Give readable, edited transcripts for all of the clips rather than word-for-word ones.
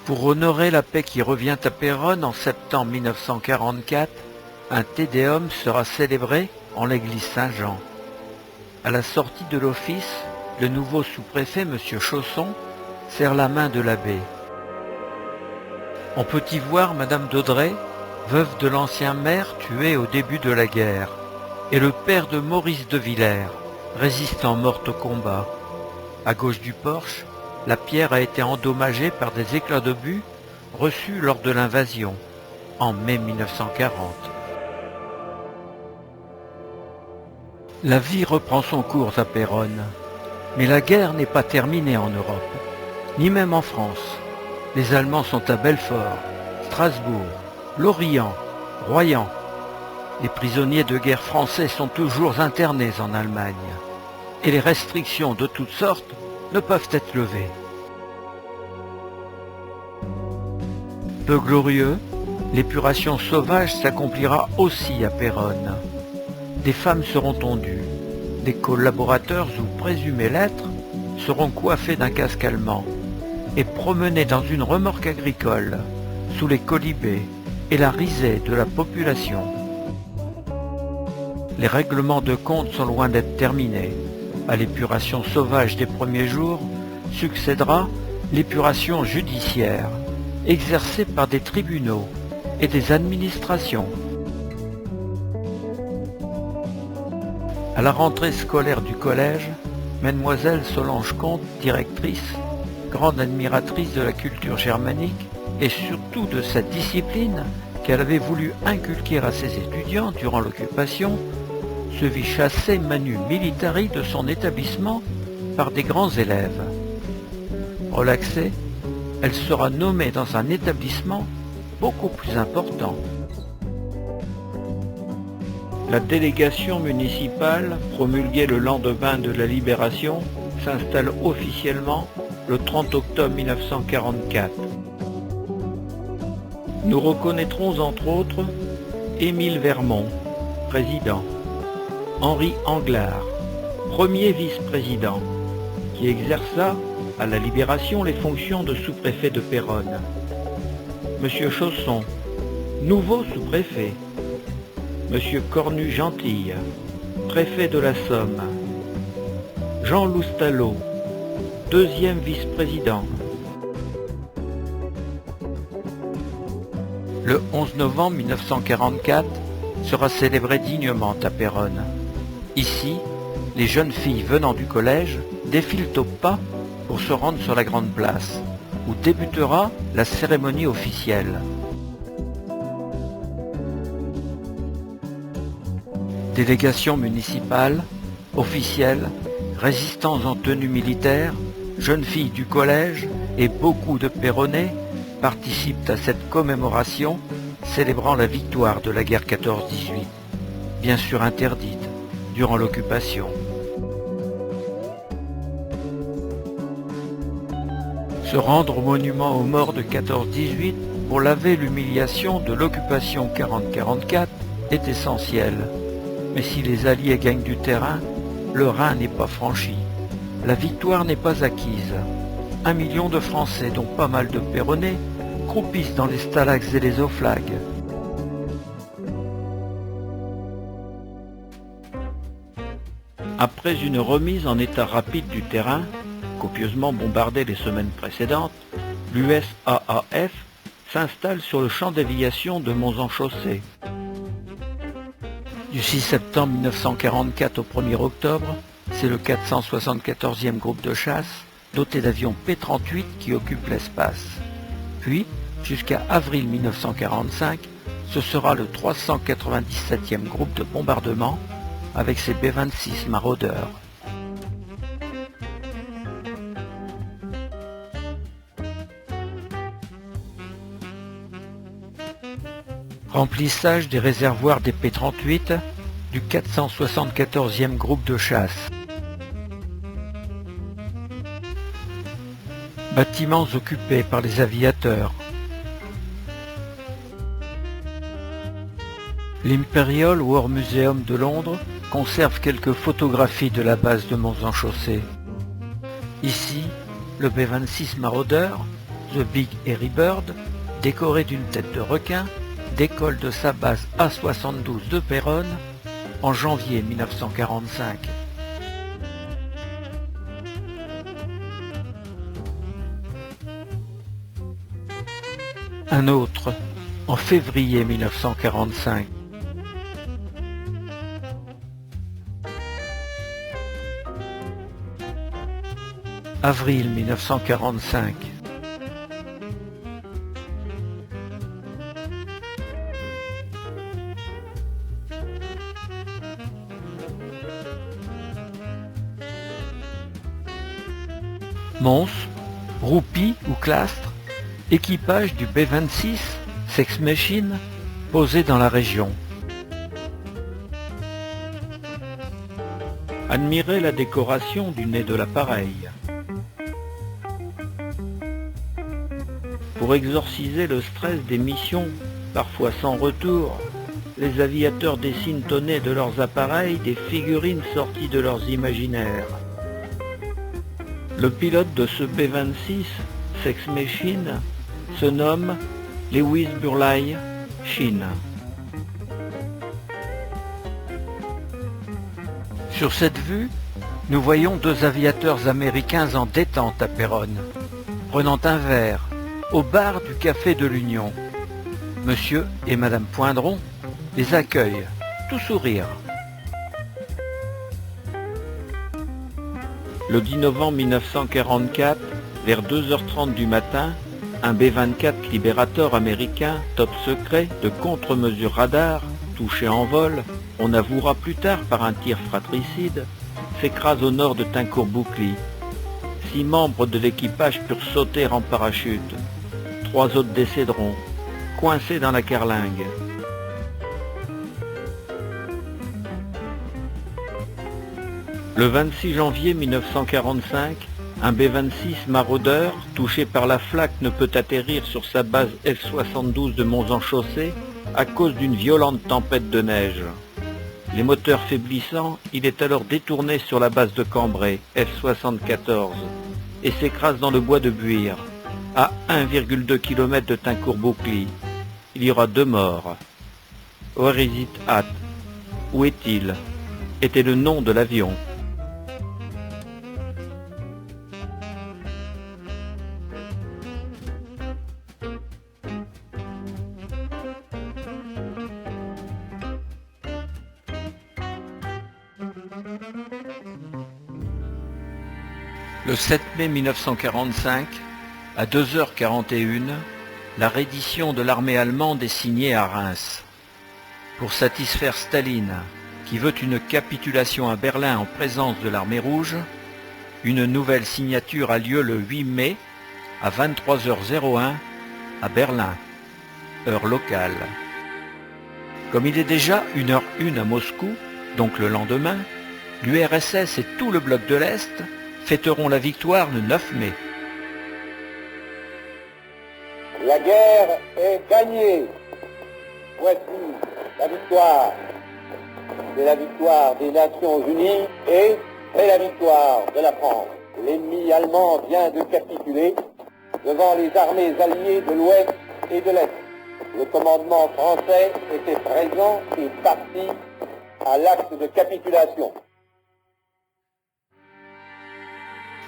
Pour honorer la paix qui revient à Péronne en septembre 1944, un Te Deum sera célébré en l'église Saint-Jean. À la sortie de l'office, le nouveau sous-préfet, M. Chausson, serre la main de l'abbé. On peut y voir Madame d'Audray, veuve de l'ancien maire tué au début de la guerre, et le père de Maurice de Villers, résistant mort au combat. À gauche du porche, la pierre a été endommagée par des éclats d'obus reçus lors de l'invasion, en mai 1940. La vie reprend son cours à Péronne, mais la guerre n'est pas terminée en Europe, ni même en France. Les Allemands sont à Belfort, Strasbourg, Lorient, Royan. Les prisonniers de guerre français sont toujours internés en Allemagne, et les restrictions de toutes sortes ne peuvent être levées. Peu glorieux, l'épuration sauvage s'accomplira aussi à Péronne. Des femmes seront tondues, des collaborateurs ou présumés l'être seront coiffés d'un casque allemand et promenés dans une remorque agricole sous les colibés et la risée de la population. Les règlements de compte sont loin d'être terminés. À l'épuration sauvage des premiers jours succédera l'épuration judiciaire, exercée par des tribunaux et des administrations. À la rentrée scolaire du collège, Mademoiselle Solange Comte, directrice, grande admiratrice de la culture germanique et surtout de cette discipline qu'elle avait voulu inculquer à ses étudiants durant l'occupation, se vit chasser manu militari de son établissement par des grands élèves. Relaxée, elle sera nommée dans un établissement beaucoup plus important. La délégation municipale, promulguée le lendemain de la Libération, s'installe officiellement le 30 octobre 1944. Nous reconnaîtrons entre autres Émile Vermont, président, Henri Anglard, premier vice-président, qui exerça à la Libération les fonctions de sous-préfet de Péronne, M. Chausson, nouveau sous-préfet, M. Cornu-Gentille, préfet de la Somme, Jean Loustalot, deuxième vice-président. Le 11 novembre 1944 sera célébré dignement à Péronne. Ici, les jeunes filles venant du collège défilent au pas pour se rendre sur la grande place, où débutera la cérémonie officielle. Délégation municipale, officielle, résistants en tenue militaire, jeunes filles du collège et beaucoup de Péronnais participent à cette commémoration célébrant la victoire de la guerre 14-18, bien sûr interdite durant l'occupation. Se rendre au monument aux morts de 14-18 pour laver l'humiliation de l'occupation 40-44 est essentiel. Mais si les Alliés gagnent du terrain, le Rhin n'est pas franchi. La victoire n'est pas acquise. 1 million de Français, dont pas mal de Péronnais, croupissent dans les stalags et les oflags. Après une remise en état rapide du terrain, copieusement bombardé les semaines précédentes, l'USAAF s'installe sur le champ d'aviation de Monzon-Chaussée. Du 6 septembre 1944 au 1er octobre, c'est le 474e groupe de chasse, doté d'avions P-38 qui occupe l'espace. Puis, jusqu'à avril 1945, ce sera le 397e groupe de bombardement avec ses B-26 maraudeurs. Remplissage des réservoirs des P-38 du 474e groupe de chasse. Bâtiments occupés par les aviateurs. L'Imperial War Museum de Londres conserve quelques photographies de la base de Monzon-Chaussée. Ici, le B-26 Marauder, The Big Hairy Bird, décoré d'une tête de requin, décolle de sa base A-72 de Péronne en janvier 1945. Un autre en février 1945. Avril 1945. Mons, roupie ou clastre, équipage du B-26, Sex Machine, posé dans la région. Admirez la décoration du nez de l'appareil. Pour exorciser le stress des missions, parfois sans retour, les aviateurs dessinent au nez de leurs appareils des figurines sorties de leurs imaginaires. Le pilote de ce B-26, Sex Machine, se nomme Lewis Burleigh Sheen. Sur cette vue, nous voyons deux aviateurs américains en détente à Péronne, prenant un verre au bar du Café de l'Union. Monsieur et Madame Poindron les accueillent, tout sourire. Le 10 novembre 1944, vers 2h30 du matin, un B-24 Liberator américain, top secret, de contre-mesure radar, touché en vol, on avouera plus tard par un tir fratricide, s'écrase au nord de Tincourt-Boucly. 6 membres de l'équipage purent sauter en parachute. 3 autres décéderont, coincés dans la carlingue. Le 26 janvier 1945, un B-26 maraudeur, touché par la flaque, ne peut atterrir sur sa base F-72 de Monts-en-Chaussée à cause d'une violente tempête de neige. Les moteurs faiblissant, il est alors détourné sur la base de Cambrai, F-74, et s'écrase dans le bois de Buire, à 1,2 km de Tincourt-Boucly. Il y aura 2 morts. Where is it at? Où est-il? Était le nom de l'avion. Le 7 mai 1945, à 2h41, la reddition de l'armée allemande est signée à Reims. Pour satisfaire Staline, qui veut une capitulation à Berlin en présence de l'armée rouge, une nouvelle signature a lieu le 8 mai à 23h01 à Berlin, heure locale. Comme il est déjà 1h01 à Moscou, donc le lendemain, l'URSS et tout le bloc de l'Est fêteront la victoire le 9 mai. La guerre est gagnée. Voici la victoire. C'est la victoire des Nations Unies et c'est la victoire de la France. L'ennemi allemand vient de capituler devant les armées alliées de l'Ouest et de l'Est. Le commandement français était présent et parti à l'acte de capitulation.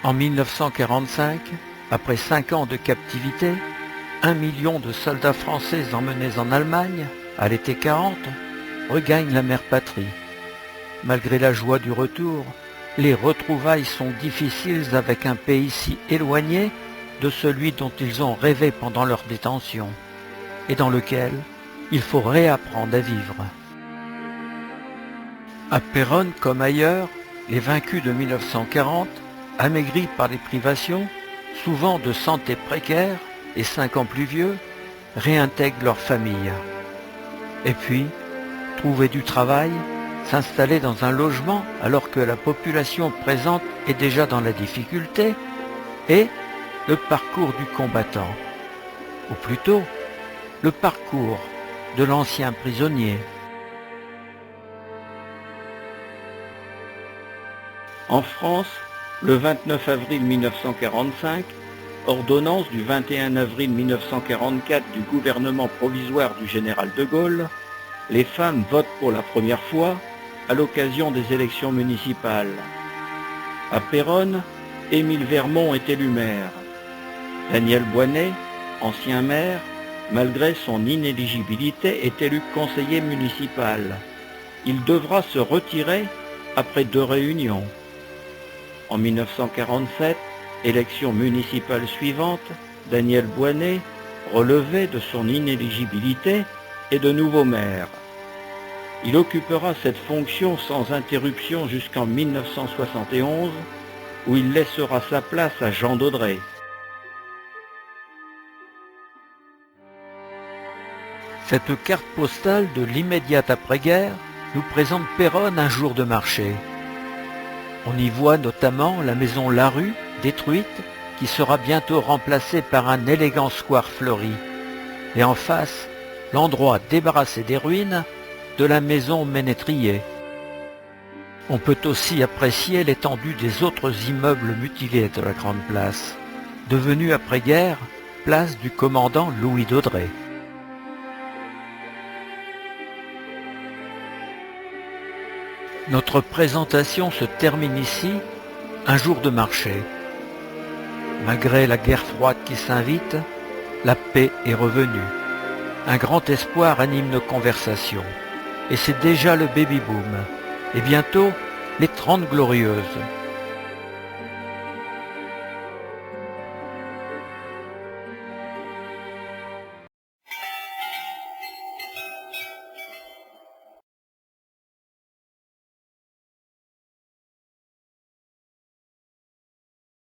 En 1945, après 5 ans de captivité, 1 million de soldats français emmenés en Allemagne, à l'été 40, regagnent la mère patrie. Malgré la joie du retour, les retrouvailles sont difficiles avec un pays si éloigné de celui dont ils ont rêvé pendant leur détention, et dans lequel il faut réapprendre à vivre. À Péronne comme ailleurs, les vaincus de 1940, amaigris par les privations, souvent de santé précaire et 5 ans plus vieux, réintègrent leur famille. Et puis, trouver du travail, s'installer dans un logement alors que la population présente est déjà dans la difficulté, et le parcours du combattant, ou plutôt le parcours de l'ancien prisonnier. En France, le 29 avril 1945, ordonnance du 21 avril 1944 du gouvernement provisoire du général de Gaulle, les femmes votent pour la première fois à l'occasion des élections municipales. À Péronne, Émile Vermont est élu maire. Daniel Boinet, ancien maire, malgré son inéligibilité, est élu conseiller municipal. Il devra se retirer après 2 réunions. En 1947, élection municipale suivante, Daniel Boinet, relevé de son inéligibilité, est de nouveau maire. Il occupera cette fonction sans interruption jusqu'en 1971, où il laissera sa place à Jean Daudré. Cette carte postale de l'immédiate après-guerre nous présente Péronne un jour de marché. On y voit notamment la maison Larue, détruite, qui sera bientôt remplacée par un élégant square fleuri. Et en face, l'endroit débarrassé des ruines de la maison Ménétrier. On peut aussi apprécier l'étendue des autres immeubles mutilés de la Grande Place, devenue après-guerre place du commandant Louis Daudré. Notre présentation se termine ici, un jour de marché. Malgré la guerre froide qui s'invite, la paix est revenue. Un grand espoir anime nos conversations. Et c'est déjà le baby-boom. Et bientôt, les 30 glorieuses.